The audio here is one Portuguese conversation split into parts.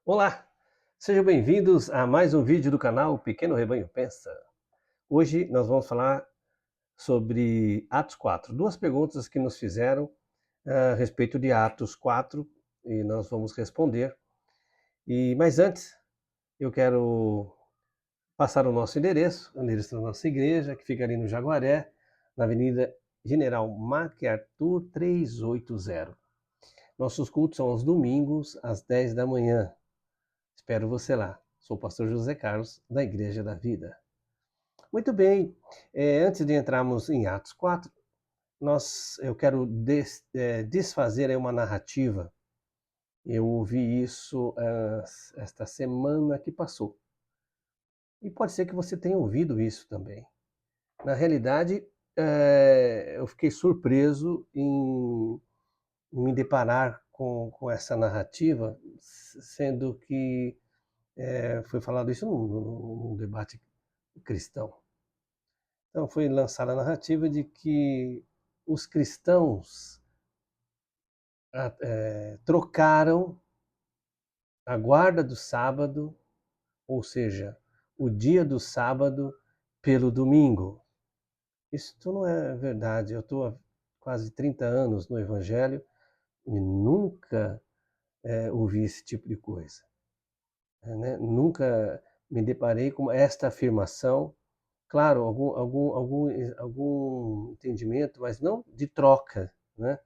Olá, sejam bem-vindos a mais um vídeo do canal Pequeno Rebanho Pensa. Hoje nós vamos falar sobre Atos 4. Duas perguntas que nos fizeram a respeito de Atos 4 e nós vamos responder. Mas antes, eu quero passar o endereço da nossa igreja, que fica ali no Jaguaré, na Avenida General MacArthur 380. Nossos cultos são aos domingos, às 10 da manhã. Espero você lá. Sou o pastor José Carlos, da Igreja da Vida. Muito bem, antes de entrarmos em Atos 4, eu quero desfazer aí uma narrativa. Eu ouvi isso esta semana que passou. E pode ser que você tenha ouvido isso também. Na realidade, eu fiquei surpreso em me deparar com essa narrativa, sendo que foi falado isso num debate cristão. Então foi lançada a narrativa de que os cristãos trocaram a guarda do sábado, ou seja, o dia do sábado, pelo domingo. Isso não é verdade. Eu estou há quase 30 anos no Evangelho e nunca ouvi esse tipo de coisa. Né? Nunca me deparei com esta afirmação. Claro, algum entendimento, mas não de troca, né?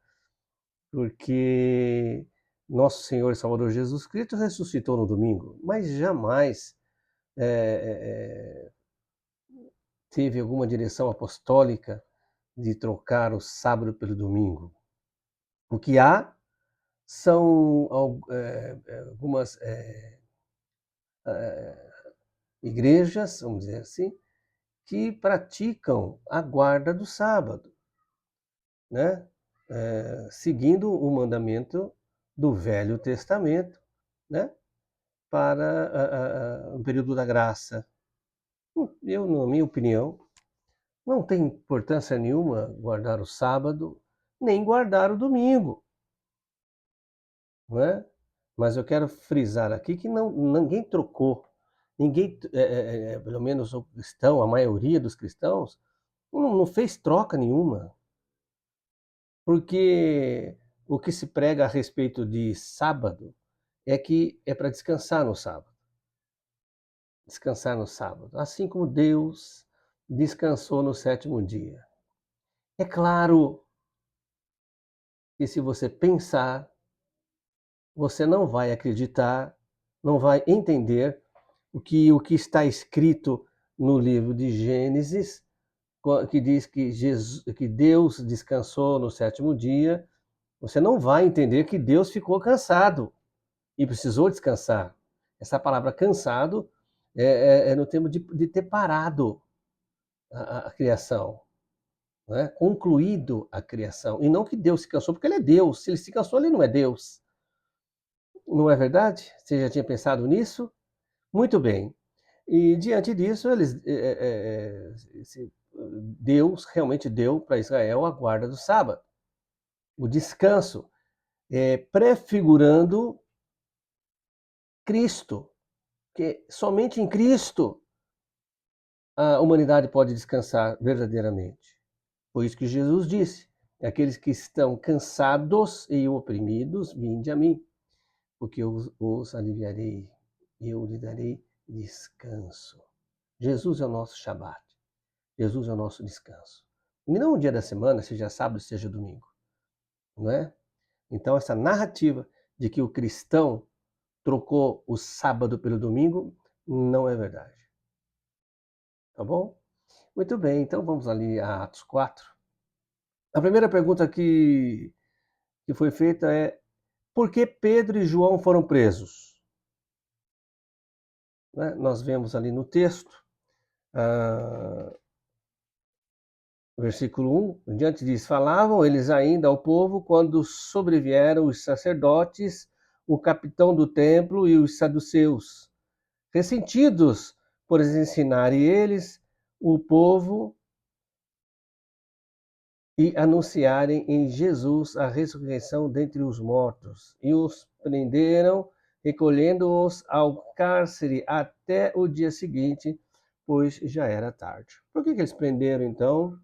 Porque nosso Senhor e Salvador Jesus Cristo ressuscitou no domingo, mas jamais é, teve alguma direção apostólica de trocar o sábado pelo domingo. O que há são algumas igrejas, vamos dizer assim, que praticam a guarda do sábado, né? Seguindo o mandamento do Velho Testamento, né? Para o período da graça. Eu, na minha opinião, não tem importância nenhuma guardar o sábado, nem guardar o domingo, não é? Mas eu quero frisar aqui que ninguém trocou, ninguém, pelo menos o cristão, a maioria dos cristãos, não fez troca nenhuma, porque o que se prega a respeito de sábado é que é para descansar no sábado. Descansar no sábado, assim como Deus descansou no sétimo dia. É claro que se você pensar, você não vai acreditar, não vai entender o que está escrito no livro de Gênesis, que diz que Deus descansou no sétimo dia. Você não vai entender que Deus ficou cansado e precisou descansar. Essa palavra cansado é no termo de ter parado a criação, né? Concluído a criação. E não que Deus se cansou, porque ele é Deus. Se ele se cansou, ele não é Deus. Não é verdade? Você já tinha pensado nisso? Muito bem. E diante disso, Deus realmente deu para Israel a guarda do sábado, o descanso, prefigurando Cristo, que somente em Cristo a humanidade pode descansar verdadeiramente. Foi isso que Jesus disse: aqueles que estão cansados e oprimidos, vinde a mim, porque eu os aliviarei, eu lhe darei descanso. Jesus é o nosso Shabat, Jesus é o nosso descanso. E não um dia da semana, seja sábado, seja domingo, não é? Então essa narrativa de que o cristão trocou o sábado pelo domingo não é verdade, tá bom? Muito bem, então vamos ali a Atos 4. A primeira pergunta que foi feita é: por que Pedro e João foram presos? Né? Nós vemos ali no texto, ah, versículo 1, diante diz: falavam eles ainda ao povo quando sobrevieram os sacerdotes, o capitão do templo e os saduceus, ressentidos por ensinarem eles o povo e anunciarem em Jesus a ressurreição dentre os mortos. E os prenderam recolhendo-os ao cárcere até o dia seguinte, pois já era tarde. Por que eles prenderam, então,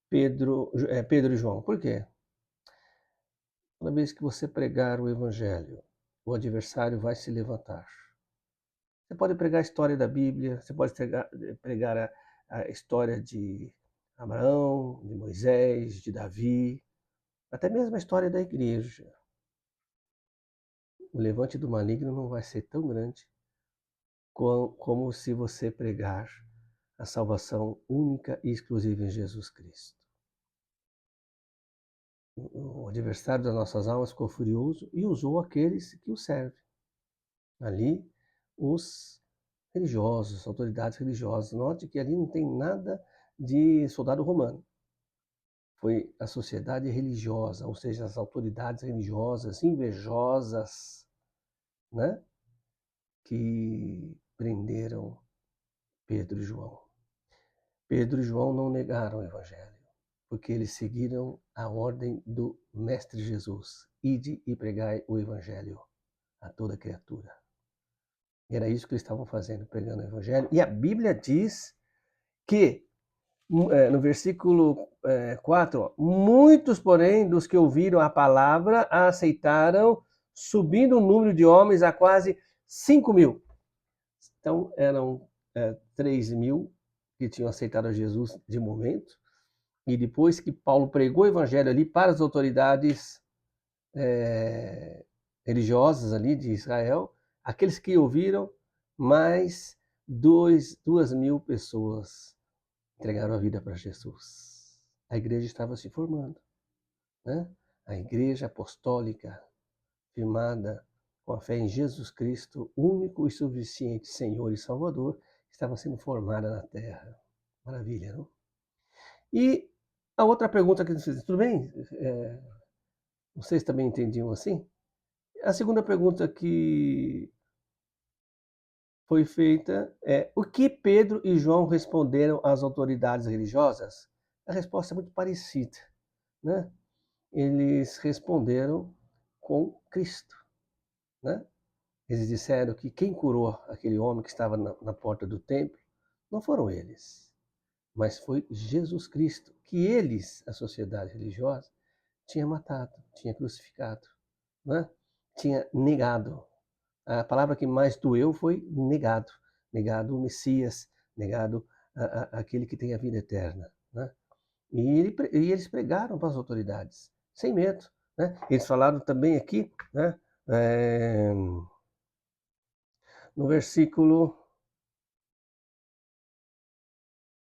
Pedro e João? Por quê? Toda vez que você pregar o evangelho, o adversário vai se levantar. Você pode pregar a história da Bíblia, você pode pregar a história de Abraão, de Moisés, de Davi, até mesmo a história da igreja. O levante do maligno não vai ser tão grande como se você pregar a salvação única e exclusiva em Jesus Cristo. O adversário das nossas almas ficou furioso e usou aqueles que o servem. Ali, os religiosos, autoridades religiosas. Note que ali não tem nada de soldado romano. Foi a sociedade religiosa, ou seja, as autoridades religiosas invejosas, né, que prenderam Pedro e João. Pedro e João não negaram o evangelho, porque eles seguiram a ordem do Mestre Jesus: ide e pregai o evangelho a toda criatura. E era isso que eles estavam fazendo, pregando o evangelho. E a Bíblia diz que, no versículo 4, muitos, porém, dos que ouviram a palavra a aceitaram, subindo o número de homens a quase 5.000. Então, eram 3.000 que tinham aceitado a Jesus de momento, e depois que Paulo pregou o evangelho ali para as autoridades religiosas ali de Israel, aqueles que ouviram, mais 2.000 pessoas entregaram a vida para Jesus. A igreja estava se formando, né? A igreja apostólica, firmada com a fé em Jesus Cristo, único e suficiente Senhor e Salvador, estava sendo formada na terra. Maravilha, não? E a outra pergunta que eles fizeram, tudo bem? Vocês também entendiam assim? A segunda pergunta que foi feita é: o que Pedro e João responderam às autoridades religiosas? A resposta é muito parecida, né? Eles responderam com Cristo, né? Eles disseram que quem curou aquele homem que estava na porta do templo não foram eles, mas foi Jesus Cristo, que eles, a sociedade religiosa, tinha matado, tinha crucificado, né? Tinha negado. A palavra que mais doeu foi negado. Negado o Messias, negado aquele que tem a vida eterna, né? E eles pregaram para as autoridades, sem medo, né? Eles falaram também aqui, né, no versículo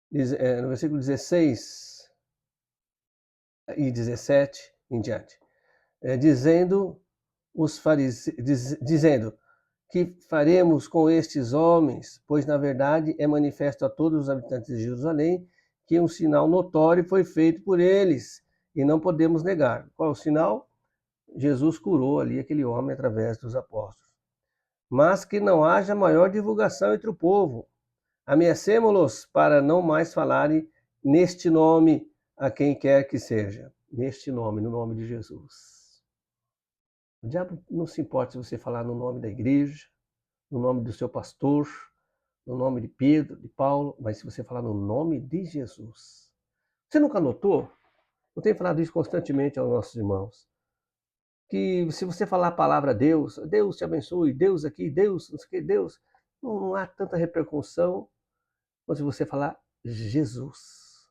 16 e 17 em diante, dizendo que faremos com estes homens, pois na verdade é manifesto a todos os habitantes de Jerusalém que um sinal notório foi feito por eles e não podemos negar. Qual é o sinal? Jesus curou ali aquele homem através dos apóstolos. Mas que não haja maior divulgação entre o povo. Ameacemo-los para não mais falarem neste nome a quem quer que seja. Neste nome, no nome de Jesus. O diabo não se importa se você falar no nome da igreja, no nome do seu pastor, no nome de Pedro, de Paulo, mas se você falar no nome de Jesus. Você nunca notou? Eu tenho falado isso constantemente aos nossos irmãos. Que se você falar a palavra Deus, Deus te abençoe, Deus aqui, Deus, não sei o que, Deus, não há tanta repercussão quando você falar Jesus.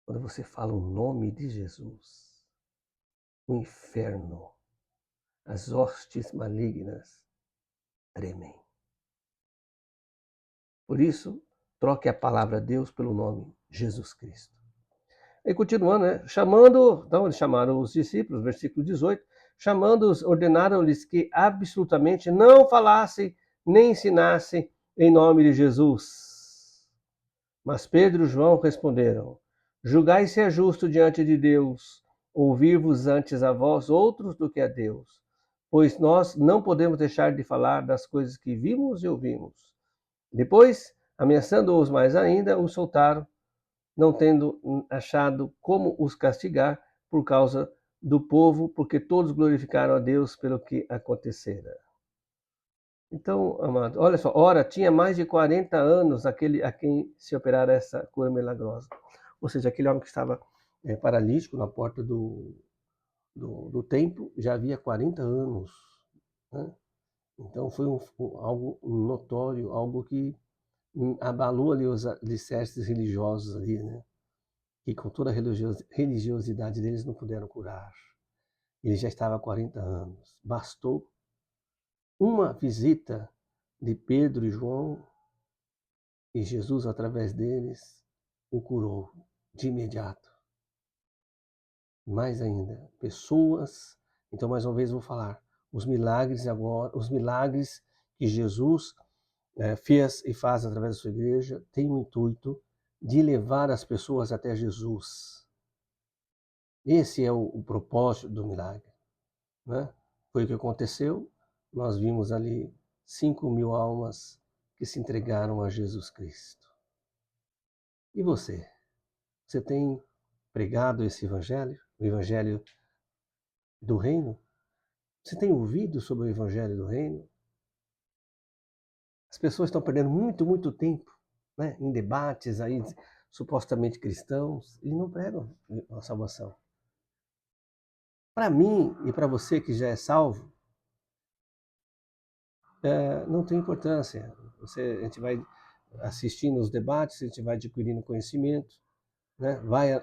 Quando você fala o nome de Jesus, o inferno, as hostes malignas tremem. Por isso, troque a palavra Deus pelo nome Jesus Cristo. E continuando, né? Então eles chamaram os discípulos, versículo 18, chamando-os, ordenaram-lhes que absolutamente não falassem nem ensinassem em nome de Jesus. Mas Pedro e João responderam: julgai se é justo diante de Deus ouvir-vos antes a vós outros do que a Deus, pois nós não podemos deixar de falar das coisas que vimos e ouvimos. Depois, ameaçando-os mais ainda, os soltaram, não tendo achado como os castigar por causa do povo, porque todos glorificaram a Deus pelo que acontecera. Então, amado, olha só, ora, tinha mais de 40 anos aquele a quem se operara essa cura milagrosa. Ou seja, aquele homem que estava paralítico na porta do templo, já havia 40 anos. Né? Então foi algo notório, algo que abalou ali os alicerces religiosos ali, né? Que com toda a religiosidade deles não puderam curar. Ele já estava há 40 anos. Bastou uma visita de Pedro e João e Jesus, através deles, o curou de imediato. Mais ainda, pessoas. Então, mais uma vez, vou falar. Os milagres agora, os milagres que Jesus fez e faz através da sua igreja, tem o intuito de levar as pessoas até Jesus. Esse é o propósito do milagre. Né? Foi o que aconteceu. Nós vimos ali 5.000 almas que se entregaram a Jesus Cristo. E você? Você tem pregado esse evangelho? O evangelho do reino? Você tem ouvido sobre o evangelho do reino? As pessoas estão perdendo muito tempo, né, em debates aí supostamente cristãos e não pregam a salvação. Para mim e para você que já é salvo, não tem importância. A gente vai assistindo os debates, a gente vai adquirindo conhecimento, né, vai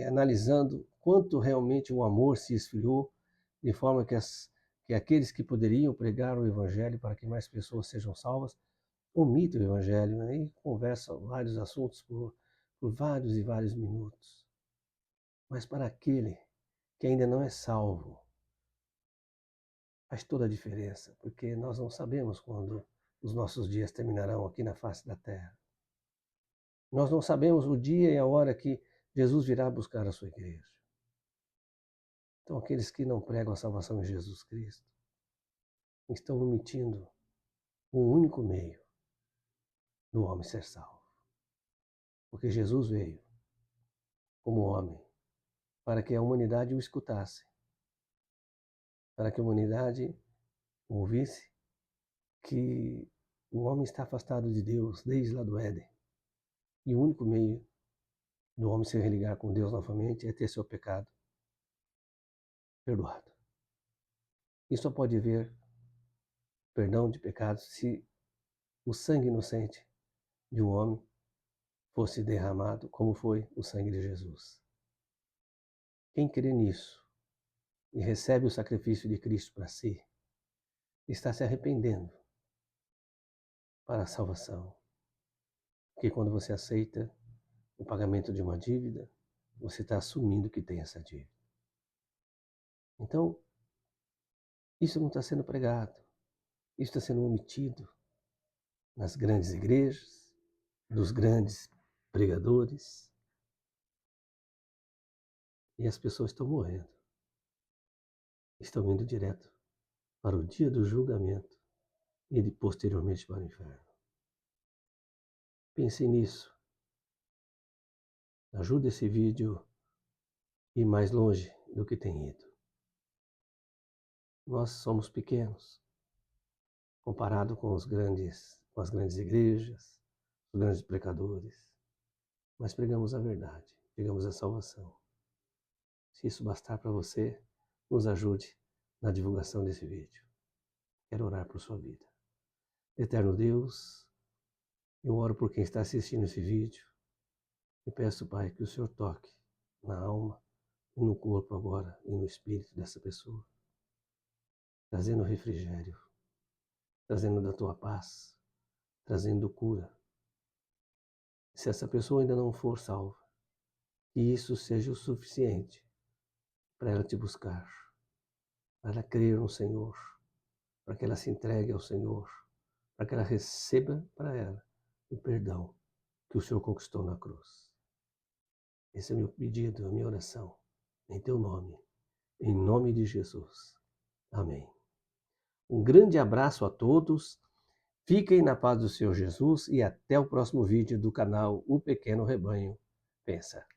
analisando quanto realmente o amor se esfriou, de forma que aqueles que poderiam pregar o evangelho para que mais pessoas sejam salvas, omitem o evangelho, né, e conversam vários assuntos por vários e vários minutos. Mas para aquele que ainda não é salvo, faz toda a diferença, porque nós não sabemos quando os nossos dias terminarão aqui na face da terra. Nós não sabemos o dia e a hora que Jesus virá buscar a sua igreja. Então, aqueles que não pregam a salvação em Jesus Cristo estão omitindo um único meio do homem ser salvo. Porque Jesus veio como homem para que a humanidade o escutasse, para que a humanidade ouvisse que o homem está afastado de Deus desde lá do Éden. E o único meio do homem se religar com Deus novamente é ter seu pecado perdoado. E só pode haver perdão de pecados se o sangue inocente de um homem fosse derramado, como foi o sangue de Jesus. Quem crê nisso e recebe o sacrifício de Cristo para si, está se arrependendo para a salvação. Porque quando você aceita o pagamento de uma dívida, você está assumindo que tem essa dívida. Então, isso não está sendo pregado, isso está sendo omitido nas grandes igrejas, dos grandes pregadores, e as pessoas estão morrendo. Estão indo direto para o dia do julgamento e posteriormente para o inferno. Pense nisso. Ajude esse vídeo a ir mais longe do que tem ido. Nós somos pequenos, comparado com as grandes igrejas, os grandes pregadores, mas pregamos a verdade, pregamos a salvação. Se isso bastar para você, nos ajude na divulgação desse vídeo. Quero orar por sua vida. Eterno Deus, eu oro por quem está assistindo esse vídeo e peço, Pai, que o Senhor toque na alma e no corpo agora e no espírito dessa pessoa, trazendo refrigério, trazendo da tua paz, trazendo cura. Se essa pessoa ainda não for salva, que isso seja o suficiente para ela te buscar, para ela crer no Senhor, para que ela se entregue ao Senhor, para que ela receba para ela o perdão que o Senhor conquistou na cruz. Esse é o meu pedido, a minha oração, em teu nome, em nome de Jesus. Amém. Um grande abraço a todos, fiquem na paz do Senhor Jesus e até o próximo vídeo do canal O Pequeno Rebanho Pensa.